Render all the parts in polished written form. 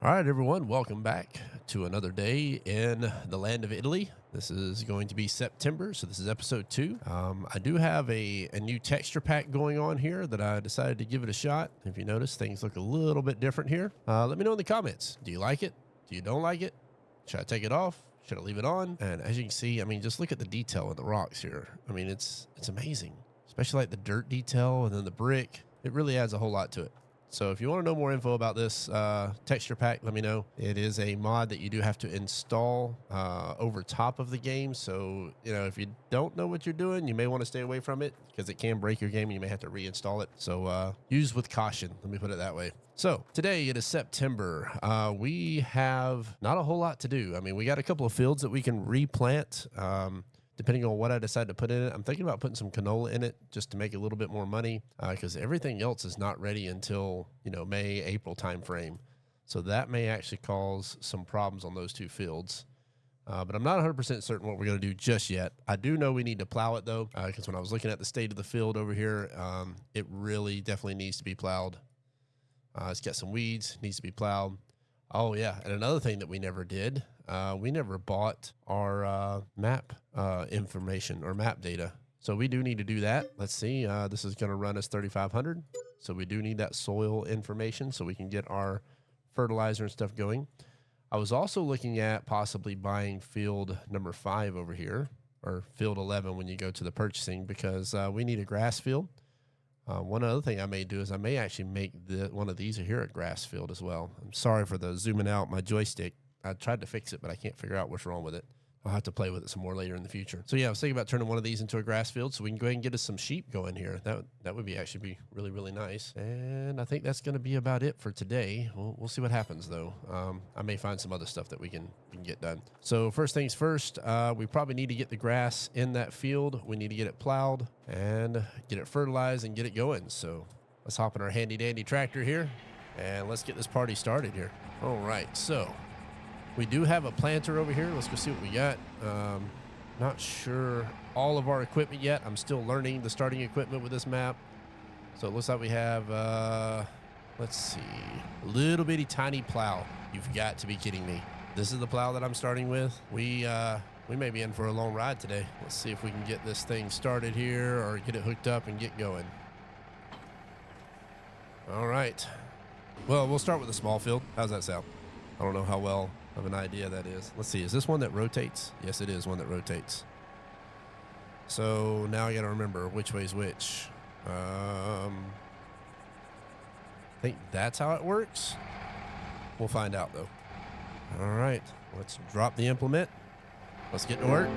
All right, everyone, welcome back to another day in the land of Italy. This is going to be September, so this is episode 2. I do have a new texture pack going on here that I decided to give it a shot. If you notice, things look a little bit different here. Let me know in the comments. Do you like it? Do you don't like it? Should I take it off? Should I leave it on? And as you can see, I mean, just look at the detail in the rocks here. I mean, it's amazing, especially like the dirt detail and then the brick. It really adds a whole lot to it. So if you want to know more info about this texture pack, let me know. It is a mod that you do have to install over top of the game. So, you know, if you don't know what you're doing, you may want to stay away from it because it can break your game and you may have to reinstall it. So use with caution. Let me put it that way. So today it is September. We have not a whole lot to do. I mean, we got a couple of fields that we can replant. Depending on what I decide to put in it. I'm thinking about putting some canola in it just to make a little bit more money because everything else is not ready until, you know, May, April timeframe. So that may actually cause some problems on those two fields. But I'm not 100% certain what we're going to do just yet. I do know we need to plow it, though, because when I was looking at the state of the field over here, it really definitely needs to be plowed. It's got some weeds, needs to be plowed. Oh, yeah, and another thing that we never did, we never bought our map information or map data. So we do need to do that. Let's see, this is going to run us 3,500. So we do need that soil information so we can get our fertilizer and stuff going. I was also looking at possibly buying field number 5 over here, or field 11 when you go to the purchasing, because we need a grass field. One other thing I may do is I may actually make one of these here a grass field as well. I'm sorry for the zooming out my joystick. I tried to fix it, but I can't figure out what's wrong with it. I'll have to play with it some more later in the future. So yeah, I was thinking about turning one of these into a grass field so we can go ahead and get us some sheep going here. That would actually be really, really nice. And I think that's going to be about it for today. We'll see what happens though. I may find some other stuff that we can get done. So first things first, we probably need to get the grass in that field. We need to get it plowed and get it fertilized and get it going. So let's hop in our handy dandy tractor here and let's get this party started here. All right, so we do have a planter over here. Let's go see what we got. Not sure all of our equipment yet. I'm still learning the starting equipment with this map. So it looks like we have, let's see, a little bitty tiny plow. You've got to be kidding me. This is the plow that I'm starting with. We may be in for a long ride today. Let's see if we can get this thing started here or get it hooked up and get going. All right. Well, we'll start with a small field. How's that sound? I don't know how well of an idea that is. Let's see, is this one that rotates? Yes, it is one that rotates. So now I got to remember which way is which. I think that's how it works. We'll find out though. All right, let's drop the implement. Let's get to work.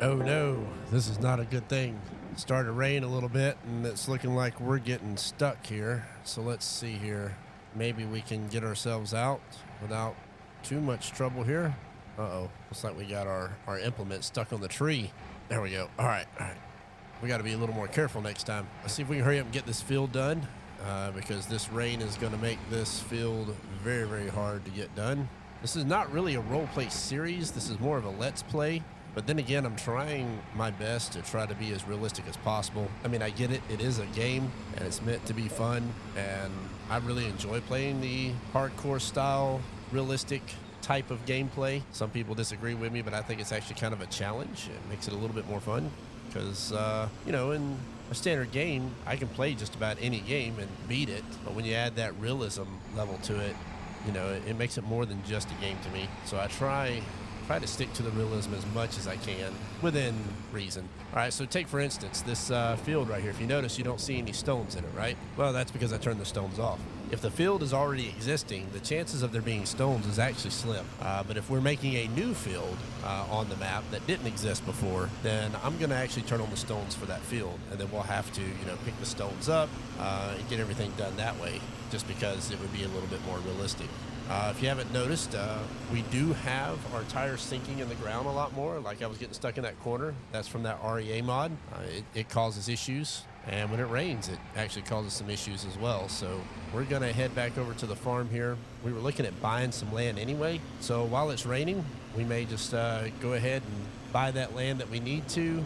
Oh no, this is not a good thing. It started to rain a little bit and it's looking like we're getting stuck here. So let's see here. Maybe we can get ourselves out without too much trouble here. Uh-oh, looks like we got our implement stuck on the tree. There we go. All right. We got to be a little more careful next time. Let's see if we can hurry up and get this field done because this rain is going to make this field very, very hard to get done. This is not really a role play series. This is more of a let's play. But then again, I'm trying my best to try to be as realistic as possible. I mean, I get it. It is a game, and it's meant to be fun. And I really enjoy playing the hardcore style, realistic type of gameplay. Some people disagree with me, but I think it's actually kind of a challenge. It makes it a little bit more fun because, you know, in a standard game, I can play just about any game and beat it. But when you add that realism level to it, you know, it makes it more than just a game to me. So I try to stick to the realism as much as I can within reason. All right, so take for instance this field right here. If you notice, you don't see any stones in it, right? Well, that's because I turned the stones off. If the field is already existing, the chances of there being stones is actually slim. But if we're making a new field on the map that didn't exist before, then I'm gonna actually turn on the stones for that field, and then we'll have to, you know, pick the stones up and get everything done that way, just because it would be a little bit more realistic. If you haven't noticed, we do have our tires sinking in the ground a lot more. Like I was getting stuck in that corner. That's from that REA mod. It causes issues. And when it rains, it actually causes some issues as well. So we're going to head back over to the farm here. We were looking at buying some land anyway. So while it's raining, we may just go ahead and buy that land that we need to.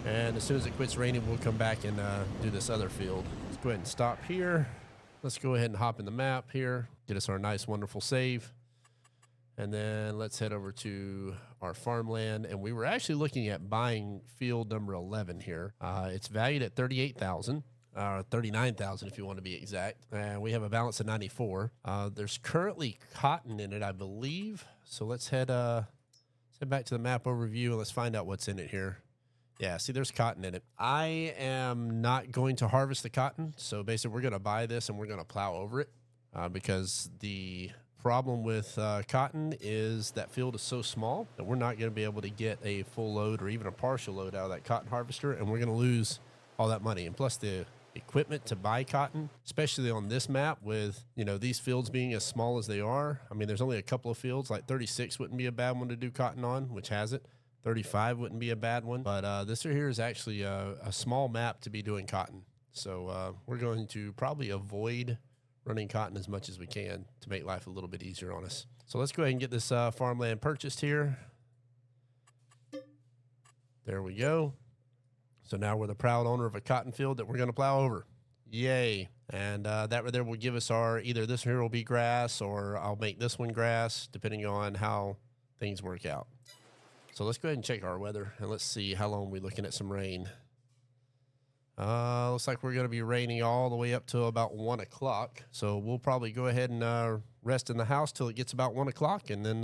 And as soon as it quits raining, we'll come back and do this other field. Let's go ahead and stop here. Let's go ahead and hop in the map here, get us our nice, wonderful save. And then let's head over to our farmland. And we were actually looking at buying field number 11 here. It's valued at $38,000, 39,000 if you want to be exact. And we have a balance of 94. There's currently cotton in it, I believe. So let's head back to the map overview and let's find out what's in it here. Yeah, see, there's cotton in it. I am not going to harvest the cotton. So basically, we're going to buy this and we're going to plow over it because the problem with cotton is that field is so small that we're not going to be able to get a full load or even a partial load out of that cotton harvester, and we're going to lose all that money. And plus the equipment to buy cotton, especially on this map with, you know, these fields being as small as they are. I mean, there's only a couple of fields, like 36 wouldn't be a bad one to do cotton on, which has it. 35 wouldn't be a bad one, but this here is actually a small map to be doing cotton. So we're going to probably avoid running cotton as much as we can to make life a little bit easier on us. So let's go ahead and get this farmland purchased here. There we go. So now we're the proud owner of a cotton field that we're going to plow over. Yay. And that right there will give us our, either this here will be grass or I'll make this one grass, depending on how things work out. So let's go ahead and check our weather and let's see how long we're looking at some rain. Looks like we're going to be raining all the way up to about 1 o'clock. So we'll probably go ahead and rest in the house till it gets about 1 o'clock, and then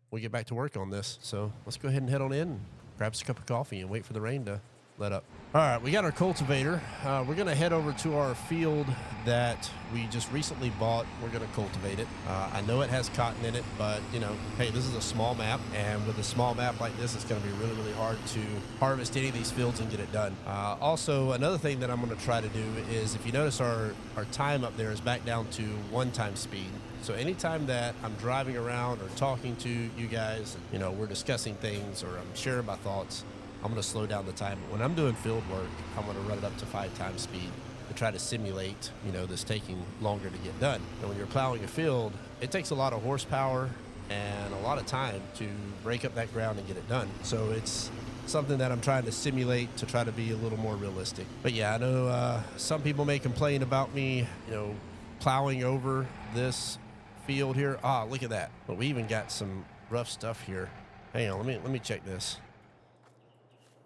we'll get back to work on this. So let's go ahead and head on in, grab us a cup of coffee, and wait for the rain to let up. All right, we got our cultivator. We're going to head over to our field that we just recently bought. We're going to cultivate it. I know it has cotton in it, but, you know, hey, this is a small map. And with a small map like this, it's going to be really, really hard to harvest any of these fields and get it done. Also, another thing that I'm going to try to do is, if you notice, our time up there is back down to 1 speed. So anytime that I'm driving around or talking to you guys, and, you know, we're discussing things or I'm sharing my thoughts, I'm going to slow down the time. But when I'm doing field work, I'm going to run it up to 5 speed to try to simulate, you know, this taking longer to get done. And when you're plowing a field, it takes a lot of horsepower and a lot of time to break up that ground and get it done. So it's something that I'm trying to simulate to try to be a little more realistic. But yeah, I know some people may complain about me, you know, plowing over this field here. Ah, look at that. But we even got some rough stuff here. Hang on, let me check this.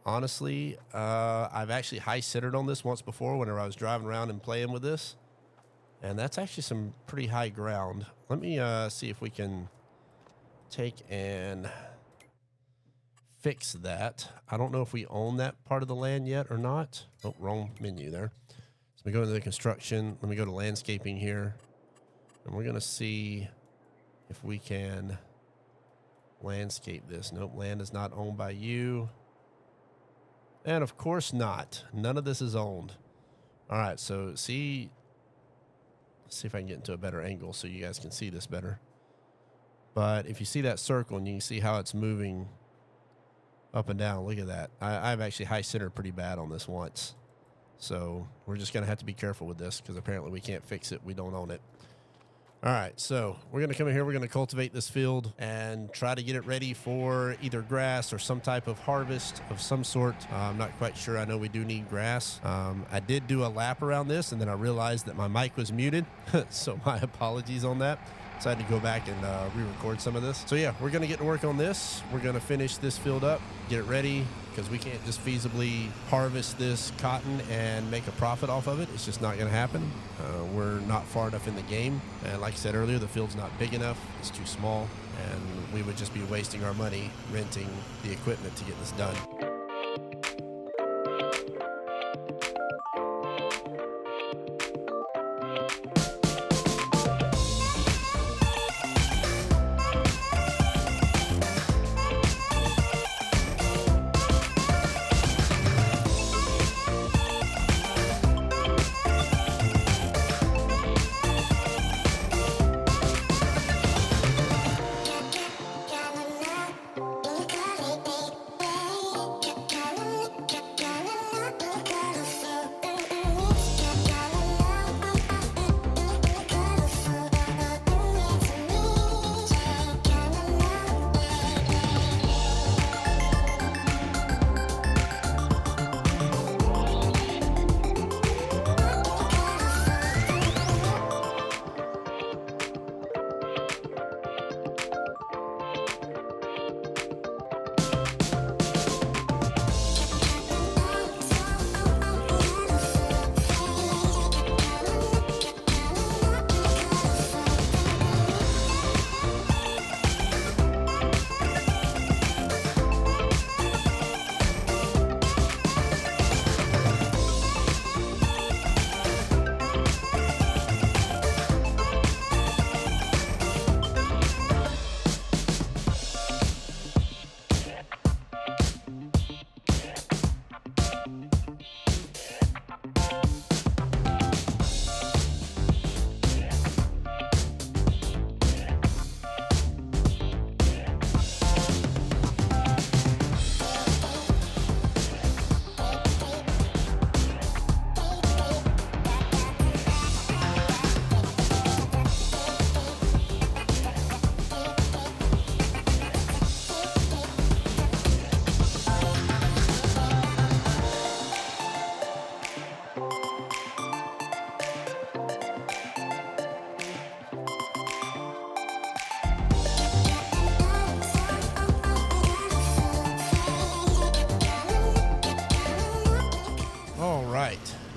Honestly, I've actually high-centered on this once before whenever I was driving around and playing with this. And that's actually some pretty high ground. Let me see if we can take and fix that. I don't know if we own that part of the land yet or not. Oh, wrong menu there. So we go into the construction. Let me go to landscaping here. And we're going to see if we can landscape this. Nope, land is not owned by you. And of course not. None of this is owned. All right, so let's see if I can get into a better angle so you guys can see this better. But if you see that circle and you can see how it's moving up and down, look at that. I've actually high centered pretty bad on this once. So we're just going to have to be careful with this because apparently we can't fix it. We don't own it. All right, so we're going to come in here. We're going to cultivate this field and try to get it ready for either grass or some type of harvest of some sort. I'm not quite sure. I know we do need grass. I did do a lap around this, and then I realized that my mic was muted, so my apologies on that. So I had to go back and re-record some of this. So yeah, we're going to get to work on this. We're going to finish this field up, get it ready, because we can't just feasibly harvest this cotton and make a profit off of it. It's just not going to happen. We're not far enough in the game. And like I said earlier, the field's not big enough. It's too small. And we would just be wasting our money renting the equipment to get this done.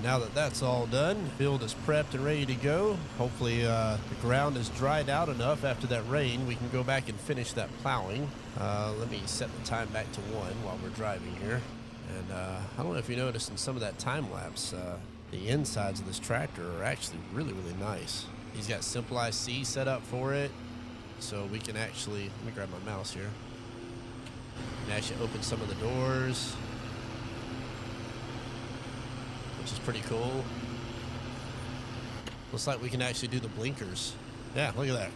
Now that that's all done, the field is prepped and ready to go. Hopefully the ground is dried out enough after that rain. We can go back and finish that plowing. Let me set the time back to 1 while we're driving here. And I don't know if you noticed in some of that time lapse, the insides of this tractor are actually really, really nice. He's got Simple IC set up for it. So we can actually, let me grab my mouse here. We can actually open some of the doors, which is pretty cool. Looks like we can actually do the blinkers. Yeah, look at that.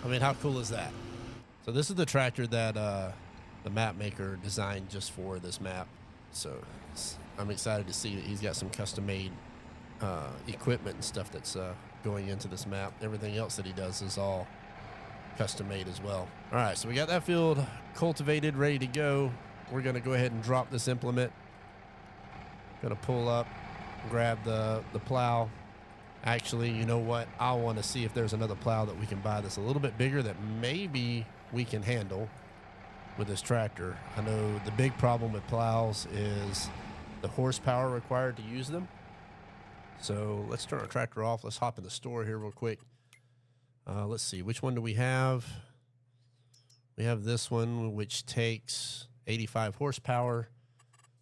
I mean, how cool is that? So this is the tractor that the map maker designed just for this map. So I'm excited to see that he's got some custom-made equipment and stuff that's going into this map. Everything else that he does is all custom-made as well. All right, so we got that field cultivated, ready to go. We're going to go ahead and drop this implement. Gonna pull up, grab the plow. Actually, you know what? I want to see if there's another plow that we can buy that's a little bit bigger that maybe we can handle with this tractor. I know the big problem with plows is the horsepower required to use them. So let's turn our tractor off. Let's hop in the store here real quick. Let's see, which one do we have? We have this one, which takes 85 horsepower.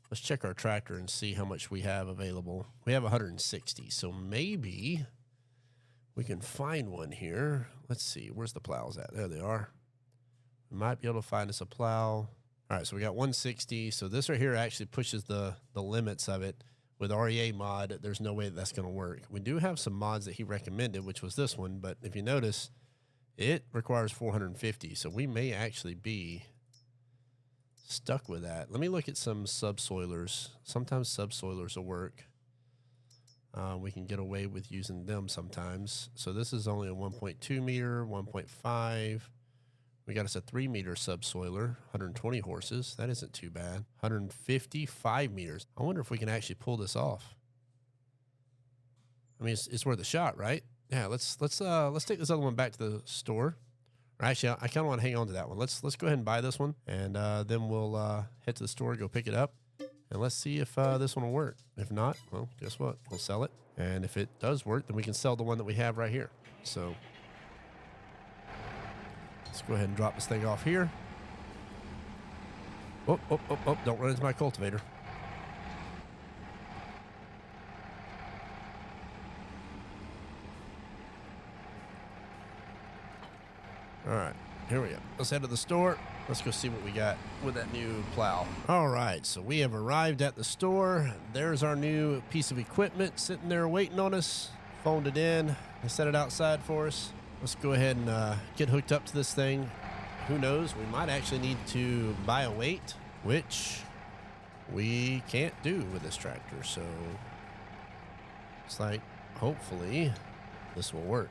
Let's check our tractor and see how much we have available. We have 160, so maybe we can find one here. Let's see, where's the plows at? There they are. We might be able to find us a plow. All All right, so we got 160. So this right here actually pushes the limits of it. With REA mod, there's no way that's going to work. We do have some mods that he recommended, which was this one. But if you notice, it requires 450. So we may actually be stuck with that. Let me look at some subsoilers. Sometimes subsoilers will work. We can get away with using them sometimes. So this is only a 1.2 meter, 1.5. We got us a 3 meter subsoiler, 120 horses. That isn't too bad. 155 meters. I wonder if we can actually pull this off. I mean, it's worth a shot, right? Yeah, let's take this other one back to the store. Or actually, I kind of want to hang on to that one. Let's go ahead and buy this one, and then we'll head to the store, go pick it up, and let's see if this one will work. If not, well, guess what? We'll sell it, and if it does work, then we can sell the one that we have right here. So let's go ahead and drop this thing off here. Oh, don't run into my cultivator. All right, here we go. Let's head to the store. Let's go see what we got with that new plow. All right, so we have arrived at the store. There's our new piece of equipment sitting there waiting on us. Phoned it in. They set it outside for us. Let's go ahead and get hooked up to this thing. Who knows? We might actually need to buy a weight, which we can't do with this tractor. So it's like, hopefully this will work.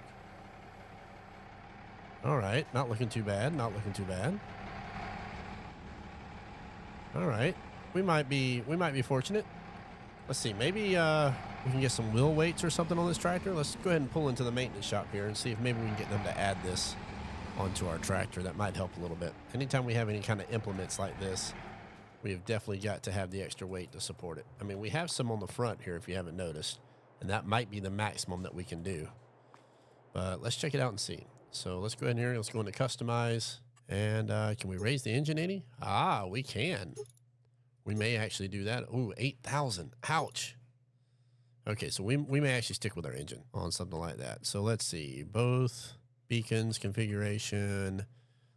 All right, not looking too bad. Not looking too bad. All right, we might be fortunate. Let's see, maybe we can get some wheel weights or something on this tractor. Let's go ahead and pull into the maintenance shop here and see if maybe we can get them to add this onto our tractor. That might help a little bit. Anytime we have any kind of implements like this, we have definitely got to have the extra weight to support it. I mean, we have some on the front here if you haven't noticed, and that might be the maximum that we can do. But let's check it out and see. So let's go ahead here. Let's go into customize. And can we raise the engine any? Ah, we can. We may actually do that. Ooh, 8,000. Ouch. Okay, so we may actually stick with our engine on something like that. So let's see. Both beacons, configuration.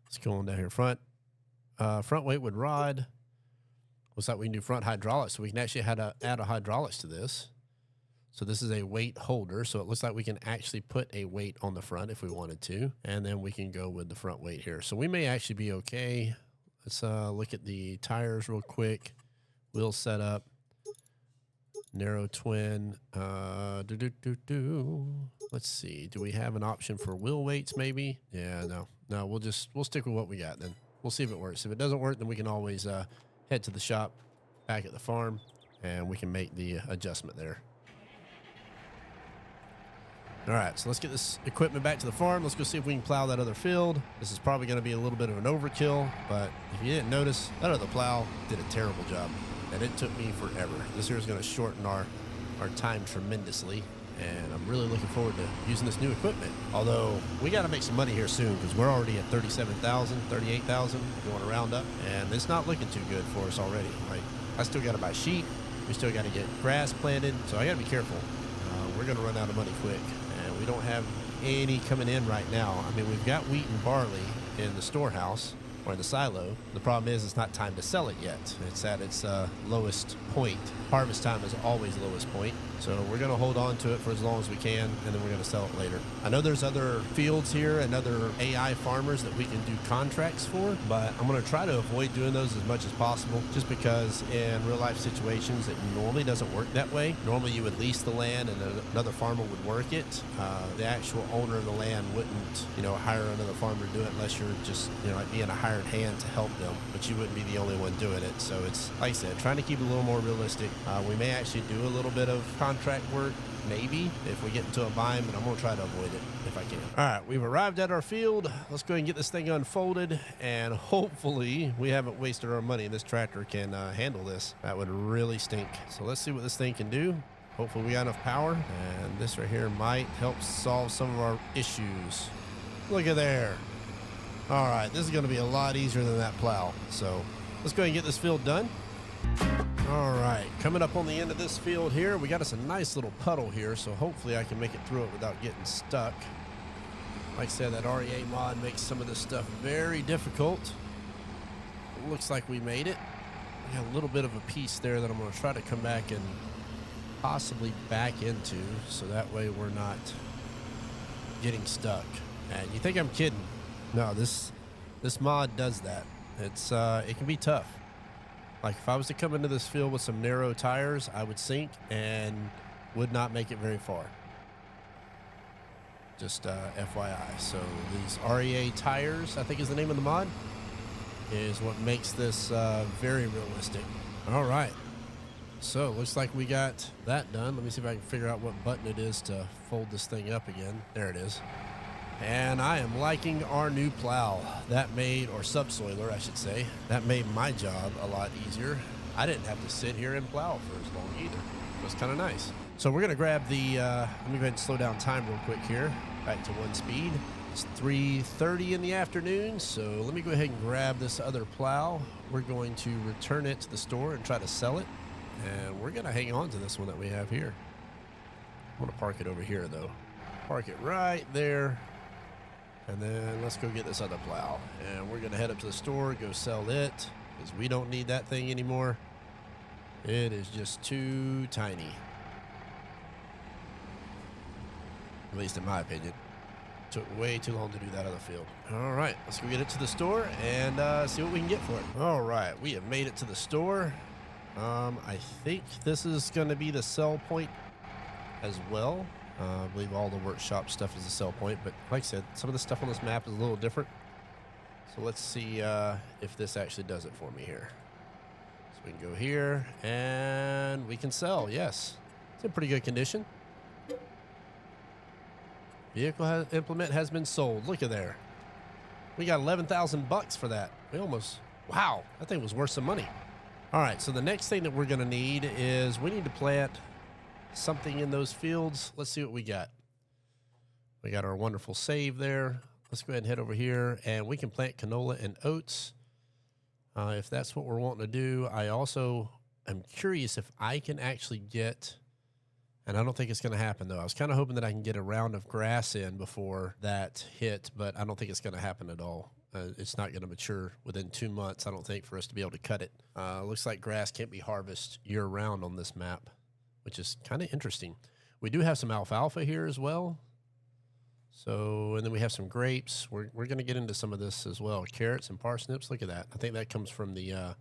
Let's go on down here. Front weight with rod. Looks like we can do front hydraulics. So we can actually add a hydraulics to this. So this is a weight holder. So it looks like we can actually put a weight on the front if we wanted to. And then we can go with the front weight here. So we may actually be okay. Let's look at the tires real quick. Wheel setup. Narrow twin. Let's see. Do we have an option for wheel weights maybe? Yeah, no. We'll stick with what we got then. We'll see if it works. If it doesn't work, then we can always head to the shop back at the farm and we can make the adjustment there. All right, so let's get this equipment back to the farm. Let's go see if we can plow that other field. This is probably going to be a little bit of an overkill, but if you didn't notice, that other plow did a terrible job, and it took me forever. This here is going to shorten our time tremendously, and I'm really looking forward to using this new equipment. Although, we got to make some money here soon because we're already at 37,000, 38,000, if you want to round up, and it's not looking too good for us already. Like, I still got to buy sheep. We still got to get grass planted, so I got to be careful. We're going to run out of money quick. We don't have any coming in right now. I mean, we've got wheat and barley in the storehouse or in the silo. The problem is it's not time to sell it yet. It's at its lowest point. Harvest time is always lowest point. So we're going to hold on to it for as long as we can, and then we're going to sell it later. I know there's other fields here and other AI farmers that we can do contracts for, but I'm going to try to avoid doing those as much as possible just because in real life situations it normally doesn't work that way. Normally you would lease the land and another farmer would work it. The actual owner of the land wouldn't, hire another farmer to do it unless you're just, like being a hired hand to help them, but you wouldn't be the only one doing it. So it's, like I said, trying to keep it a little more realistic. We may actually do a little bit of contract work, maybe, if we get into a bind, but I'm going to try to avoid it if I can. All right, we've arrived at our field. Let's go ahead and get this thing unfolded, and hopefully we haven't wasted our money and this tractor can handle this. That would really stink. So let's see what this thing can do. Hopefully we got enough power, and this right here might help solve some of our issues. Look at there. All right, this is going to be a lot easier than that plow. So let's go ahead and get this field done. All right, coming up on the end of this field here, we got us a nice little puddle here, so hopefully I can make it through it without getting stuck. Like I said, that REA mod makes some of this stuff very difficult. looks like we made it. We got a little bit of a piece there that I'm going to try to come back and possibly back into, so that way we're not getting stuck. And you think I'm kidding? No, this mod does that. It can be tough. Like if I was to come into this field with some narrow tires, I would sink and would not make it very far. Just FYI. So these REA tires, I think is the name of the mod, is what makes this very realistic. All right. So looks like we got that done. Let me see if I can figure out what button it is to fold this thing up again. There it is. And I am liking our new plow. That made, or subsoiler, I should say, that made my job a lot easier. I didn't have to sit here and plow for as long either. It was kind of nice. So we're going to grab the, let me go ahead and slow down time real quick here. Back to 1 speed. It's 3:30 in the afternoon, so let me go ahead and grab this other plow. We're going to return it to the store and try to sell it. And we're going to hang on to this one that we have here. I'm going to park it over here, though. Park it right there. And then let's go get this other plow. And we're going to head up to the store, go sell it, because we don't need that thing anymore. It is just too tiny. At least in my opinion. Took way too long to do that other field. All right, let's go get it to the store and see what we can get for it. All right, we have made it to the store. I think this is going to be the sell point as well. I believe all the workshop stuff is a sell point, but like I said, some of the stuff on this map is a little different. So let's see if this actually does it for me here. So we can go here and we can sell. Yes, it's in pretty good condition. Vehicle implement has been sold. Look at there. We got 11,000 bucks for that. We almost, wow, that thing was worth some money. All right, so the next thing that we're going to need is we need to plant something in those fields. Let's see what we got. We got our wonderful save there. Let's go ahead and head over here, and we can plant canola and oats. If that's what we're wanting to do. I also am curious if I can actually get, and I don't think it's going to happen, though. I was kind of hoping that I can get a round of grass in before that hit, but I don't think it's going to happen at all. It's not going to mature within 2 months, I don't think, for us to be able to cut it. Looks like grass can't be harvested year-round on this map, which is kind of interesting. We do have some alfalfa here as well. So, and then we have some grapes. We're going to get into some of this as well. Carrots and parsnips. Look at that. I think that comes from the,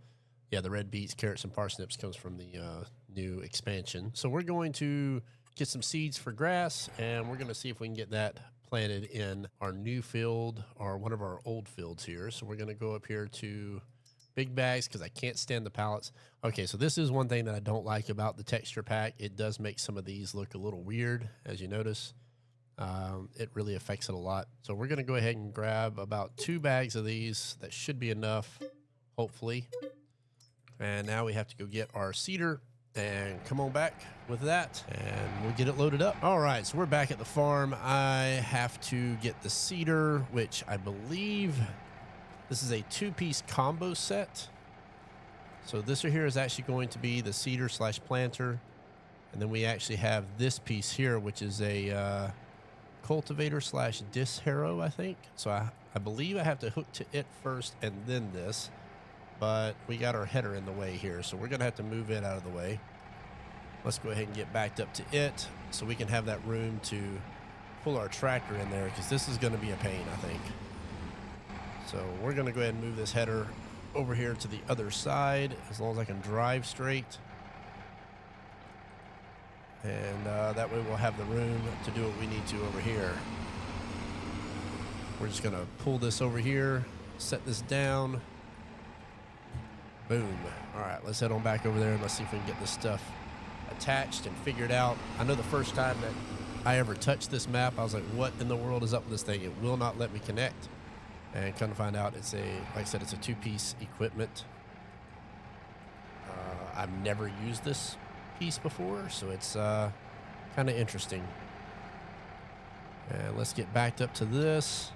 the red beets, carrots, and parsnips comes from the new expansion. So we're going to get some seeds for grass, and we're going to see if we can get that planted in our new field or one of our old fields here. So we're going to go up here to big bags because I can't stand the pallets. Okay, so this is one thing that I don't like about the texture pack. It does make some of these look a little weird, as you notice. It really affects it a lot. So we're going to go ahead and grab about 2 bags of these. That should be enough, hopefully. And now we have to go get our seeder and come on back with that, and we'll get it loaded up. All right, so we're back at the farm. I have to get the seeder, which I believe this is a 2-piece combo set. So this right here is actually going to be the seeder / planter. And then we actually have this piece here, which is a cultivator / disc harrow, I think. So I believe I have to hook to it first and then this. But we got our header in the way here, so we're going to have to move it out of the way. Let's go ahead and get backed up to it so we can have that room to pull our tractor in there, because this is going to be a pain, I think. So we're going to go ahead and move this header over here to the other side as long as I can drive straight. And that way we'll have the room to do what we need to over here. We're just going to pull this over here, set this down. Boom. All right, let's head on back over there and let's see if we can get this stuff attached and figured out. I know the first time that I ever touched this map, I was like, what in the world is up with this thing? It will not let me connect. And come to find out, it's a, like I said, it's a 2-piece equipment. I've never used this piece before, so it's kind of interesting. And let's get backed up to this,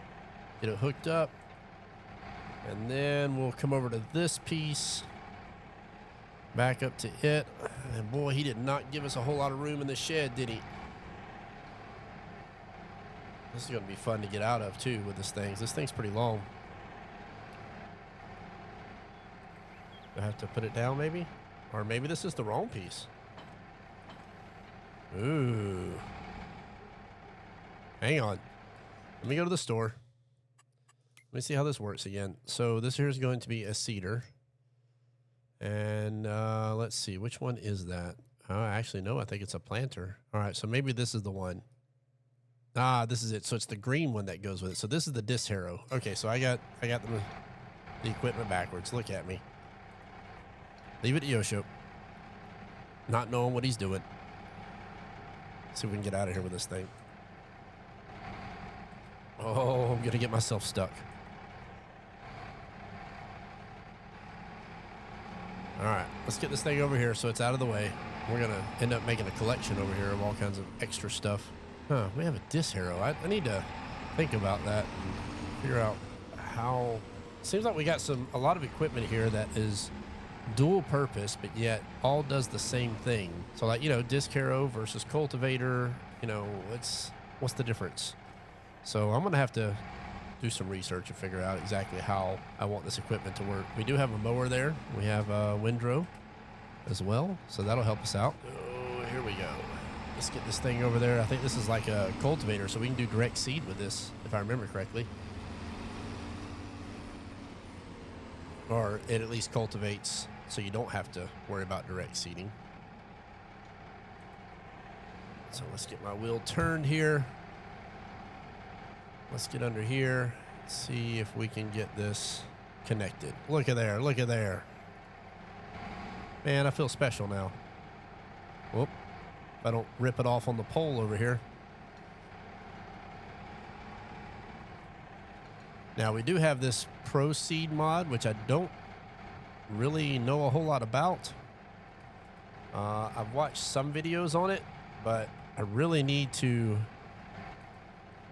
get it hooked up. And then we'll come over to this piece, back up to it. And boy, he did not give us a whole lot of room in the shed, did he? This is going to be fun to get out of, too, with this thing. This thing's pretty long. I have to put it down maybe? Or maybe this is the wrong piece. Ooh. Hang on. Let me go to the store. Let me see how this works again. So this here is going to be a seeder. And let's see, which one is that? Actually, no, I think it's a planter. All right, so maybe this is the one. Ah, this is it. So it's the green one that goes with it. So this is the disc harrow. Okay, so I got the equipment backwards. Look at me. Leave it to Yosho. Not knowing what he's doing. See if we can get out of here with this thing. Oh, I'm gonna get myself stuck. All right, let's get this thing over here so it's out of the way. We're gonna end up making a collection over here of all kinds of extra stuff. Huh, we have a disc harrow. I need to think about that and figure out how. Seems like we got a lot of equipment here that is dual purpose, but yet all does the same thing. So like, you know, disc harrow versus cultivator, you know, what's the difference? So I'm gonna have to do some research and figure out exactly how I want this equipment to work. We do have a mower there. We have a windrow as well, so that'll help us out. Oh, here we go. Let's get this thing over there. I think this is like a cultivator, so we can do direct seed with this, if I remember correctly. Or it at least cultivates so you don't have to worry about direct seeding. So let's get my wheel turned here. Let's get under here, see if we can get this connected. Look at there, look at there. Man, I feel special now. Whoop, if I don't rip it off on the pole over here. Now we do have this Pro Seed mod, which I don't really know a whole lot about. I've watched some videos on it, but I really need to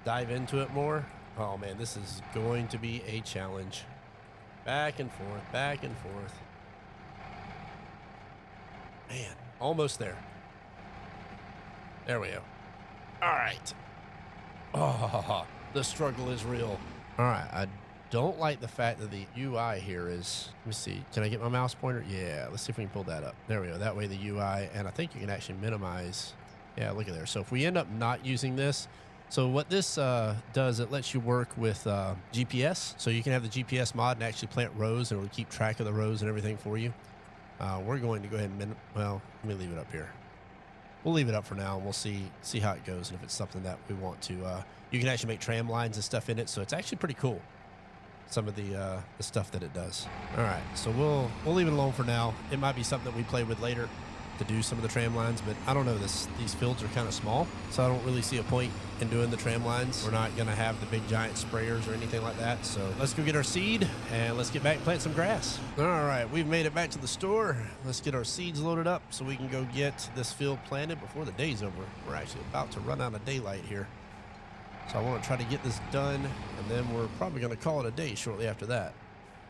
dive into it more. Oh man, this is going to be a challenge. Back and forth, back and forth. Man, almost there. There we go. All right. Oh, the struggle is real. All right, I don't like the fact that the UI here is, let me see, can I get my mouse pointer? Yeah, let's see if we can pull that up. There we go, that way the UI, and I think you can actually minimize. Yeah, look at there. So if we end up not using this, so what this does, it lets you work with GPS. So you can have the GPS mod and actually plant rows, and it will keep track of the rows and everything for you. We're going to go ahead and, well, let me leave it up here. We'll leave it up for now, and we'll see how it goes, and if it's something that we want to. You can actually make tram lines and stuff in it, so it's actually pretty cool. Some of the stuff that it does. All right, so we'll leave it alone for now. It might be something that we play with later to do some of the tram lines, but I don't know. These fields are kind of small, so I don't really see a point in doing the tram lines. We're not gonna have the big giant sprayers or anything like that. So let's go get our seed and let's get back and plant some grass. All right, we've made it back to the store. Let's get our seeds loaded up so we can go get this field planted before the day's over. We're actually about to run out of daylight here. So I want to try to get this done, and then we're probably going to call it a day shortly after that.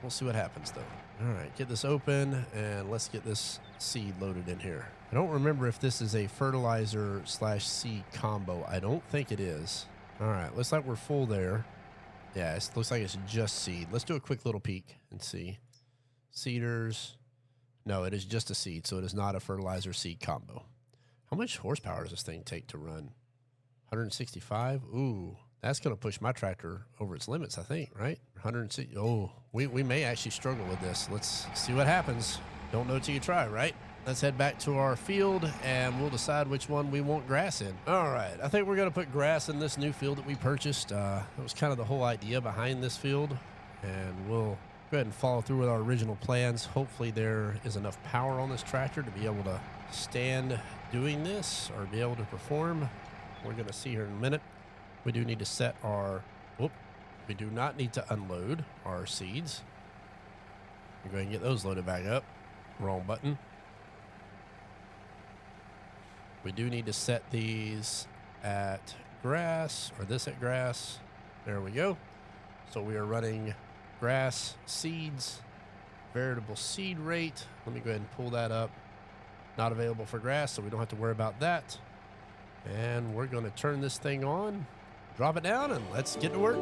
We'll see what happens, though. All right, get this open, and let's get this seed loaded in here. I don't remember if this is a fertilizer/seed combo. I don't think it is. All right, looks like we're full there. Yeah, it looks like it's just seed. Let's do a quick little peek and see. Seeders. No, it is just a seed, so it is not a fertilizer-seed combo. How much horsepower does this thing take to run? 165. Ooh, that's going to push my tractor over its limits, I think, right? 160. Oh, we may actually struggle with this. Let's see what happens. Don't know till you try, right? Let's head back to our field, and we'll decide which one we want grass in. All right, I think we're going to put grass in this new field that we purchased. That was kind of the whole idea behind this field, and we'll go ahead and follow through with our original plans. Hopefully there is enough power on this tractor to be able to stand doing this or be able to perform. We're going to see here in a minute. We do need to set our, we do not need to unload our seeds. We're going to get those loaded back up. Wrong button. We do need to set these at grass, or this at grass. There we go. So we are running grass seeds, variable seed rate. Let me go ahead and pull that up. Not available for grass, so we don't have to worry about that. And we're going to turn this thing on, drop it down, and let's get to work.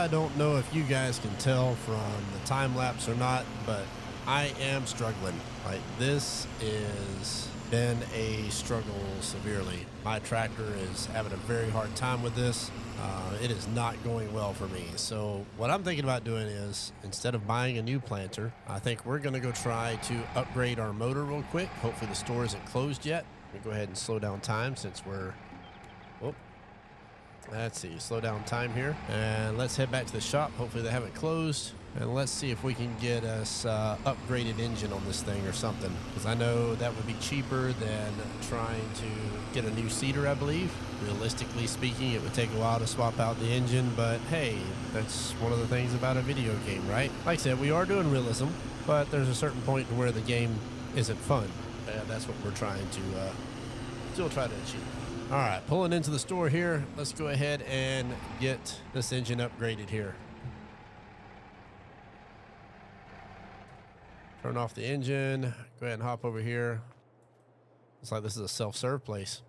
I don't know if you guys can tell from the time lapse or not, but I am struggling. Like, this is been a struggle severely. My tractor is having a very hard time with this. It is not going well for me. So what I'm thinking about doing is, instead of buying a new planter, I think we're going to go try to upgrade our motor real quick. Hopefully the store isn't closed yet. Let me go ahead and slow down time since we're, oh, let's see, slow down time here. And let's head back to the shop. Hopefully they haven't closed. And let's see if we can get us upgraded engine on this thing or something. Because I know that would be cheaper than trying to get a new seeder, I believe. Realistically speaking, it would take a while to swap out the engine. But hey, that's one of the things about a video game, right? Like I said, we are doing realism, but there's a certain point where the game isn't fun. And that's what we're trying to still try to achieve. All right, pulling into the store here. Let's go ahead and get this engine upgraded here. Turn off the engine. Go ahead and hop over here. Looks like this is a self-serve place.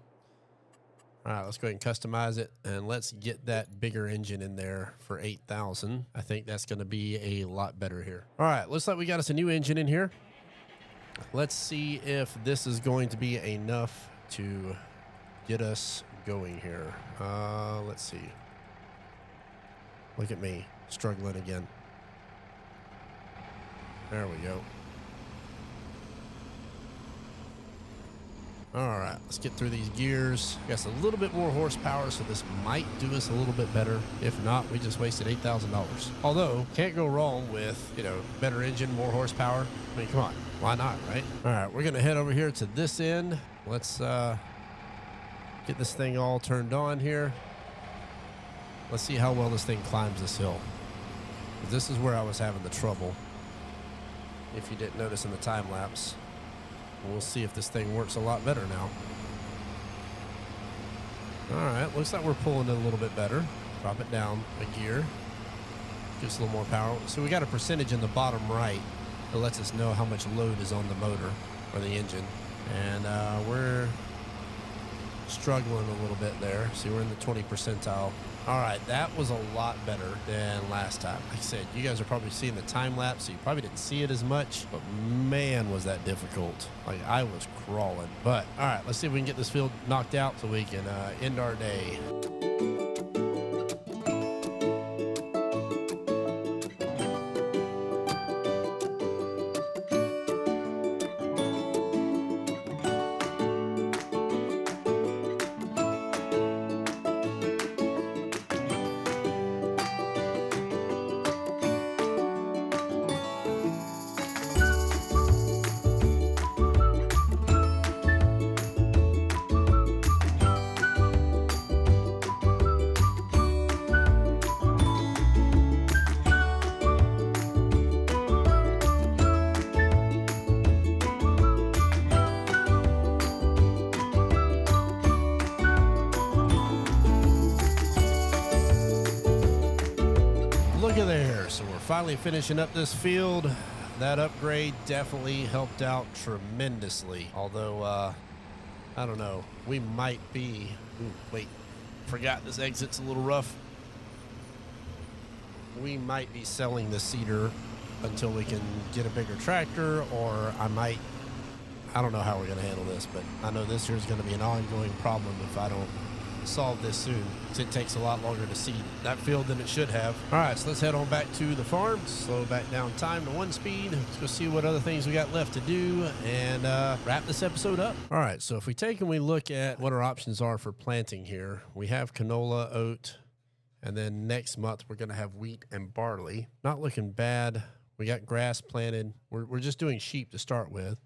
All right, let's go ahead and customize it, and let's get that bigger engine in there for 8,000. I think that's going to be a lot better here. All right, looks like we got us a new engine in here. Let's see if this is going to be enough to get us going here. Let's see. Look at me struggling again. There we go. All right, let's get through these gears. Got a little bit more horsepower, so this might do us a little bit better. If not, we just wasted $8,000. Although, can't go wrong with, you know, better engine, more horsepower. I mean, come on, why not, right? All right, we're gonna head over here to this end. Let's get this thing all turned on here. Let's see how well this thing climbs this hill. This is where I was having the trouble. If you didn't notice in the time lapse. We'll see if this thing works a lot better now. All right, looks like we're pulling it a little bit better. Drop it down a gear. Gives us a little more power. So we got a percentage in the bottom right that lets us know how much load is on the motor or the engine. And we're struggling a little bit there. See, we're in the 20 percentile. All right, that was a lot better than last time. Like I said, you guys are probably seeing the time lapse, so you probably didn't see it as much, but man, was that difficult. Like, I was crawling. But all right, let's see if we can get this field knocked out so we can end our day. Look at there. So we're finally finishing up this field. That upgrade definitely helped out tremendously. Although, I don't know, we might be... Ooh, wait, forgot this exit's a little rough. We might be selling the seeder until we can get a bigger tractor, or I don't know how we're going to handle this, but I know this here is going to be an ongoing problem if I don't solve this soon, because it takes a lot longer to seed that field than it should have. All right, so let's head on back to the farm, slow back down time to 1 speed. Let's go see what other things we got left to do and wrap this episode up. All right, so if we take and we look at what our options are for planting here, we have canola, oat, and then next month we're going to have wheat and barley. Not looking bad. We got grass planted. We're just doing sheep to start with.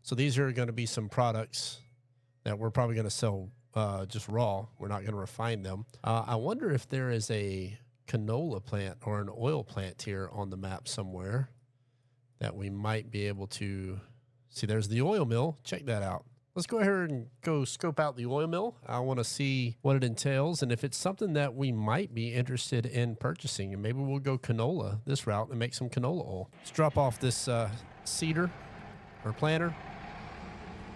So these are going to be some products that we're probably going to sell just raw. We're not going to refine them. I wonder if there is a canola plant or an oil plant here on the map somewhere that we might be able to see. There's the oil mill. Check that out. Let's go ahead and go scope out the oil mill. I want to see what it entails and if it's something that we might be interested in purchasing. And maybe we'll go canola this route and make some canola oil. Let's drop off this seeder or planter.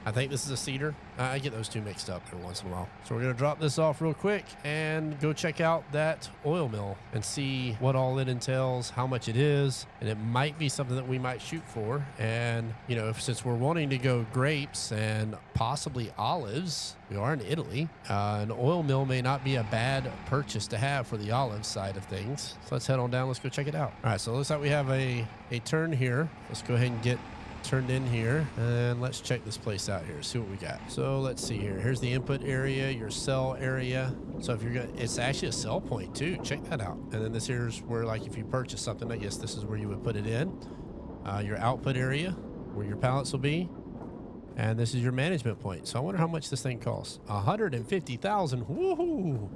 I think this is a cedar. I get those two mixed up every once in a while. So we're going to drop this off real quick and go check out that oil mill and see what all it entails, how much it is, and it might be something that we might shoot for. And, you know, since we're wanting to go grapes and possibly olives, we are in Italy, an oil mill may not be a bad purchase to have for the olive side of things. So let's head on down. Let's go check it out. All right, so it looks like we have a turn here. Let's go ahead and get turned in here, and let's check this place out here, see what we got. So let's see here. Here's the input area, your cell area. So if you're gonna, it's actually a sell point too. Check that out. And then this here's where, like, if you purchase something, I guess this is where you would put it in. Your output area, where your pallets will be, and this is your management point. So I wonder how much this thing costs. 150,000. Woohoo!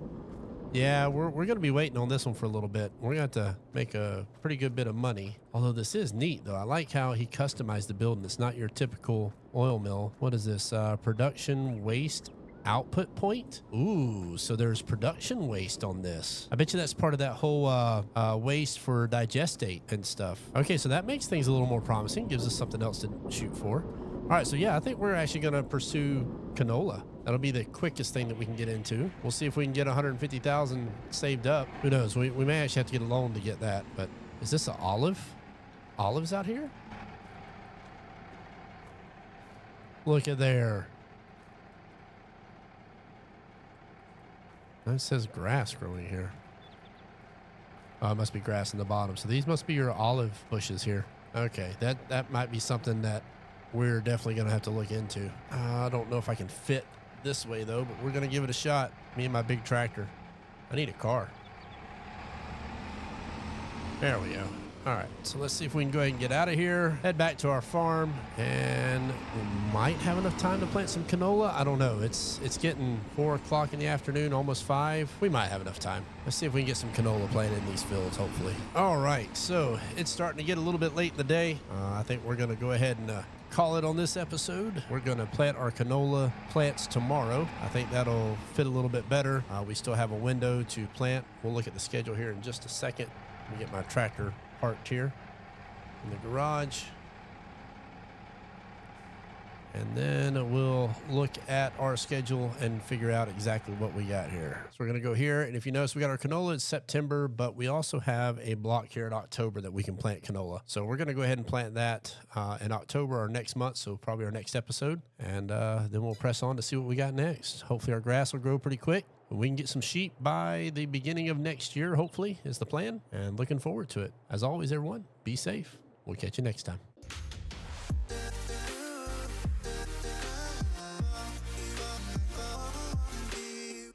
Yeah, we're going to be waiting on this one for a little bit. We're going to have to make a pretty good bit of money. Although this is neat, though. I like how he customized the building. It's not your typical oil mill. What is this? Production waste output point? Ooh, so there's production waste on this. I bet you that's part of that whole waste for digestate and stuff. Okay, so that makes things a little more promising. Gives us something else to shoot for. All right, so yeah, I think we're actually going to pursue canola. That'll be the quickest thing that we can get into. We'll see if we can get 150,000 saved up. Who knows? We may actually have to get a loan to get that. But is this an olive? Olives out here? Look at there. It says grass growing here. Oh, it must be grass in the bottom. So these must be your olive bushes here. Okay, that might be something that we're definitely going to have to look into. I don't know if I can fit this way, though, but we're going to give it a shot. Me and my big tractor. I need a car. There we go. All right, so let's see if we can go ahead and get out of here, head back to our farm, and we might have enough time to plant some canola. I don't know. It's getting 4 o'clock in the afternoon, almost 5. We might have enough time. Let's see if we can get some canola planted in these fields, hopefully. All right, so it's starting to get a little bit late in the day. I think we're going to go ahead and call it on this episode. We're going to plant our canola plants tomorrow. I think that'll fit a little bit better. We still have a window to plant. We'll look at the schedule here in just a second. Let me get my tractor parked here in the garage, and then we'll look at our schedule and figure out exactly what we got here. So we're going to go here, and if you notice, we got our canola in September, but we also have a block here in October that we can plant canola. So we're going to go ahead and plant that in October or next month, so probably our next episode, and then we'll press on to see what we got next. Hopefully our grass will grow pretty quick. We can get some sheep by the beginning of next year, hopefully, is the plan, and looking forward to it. As always, everyone, be safe. We'll catch you next time.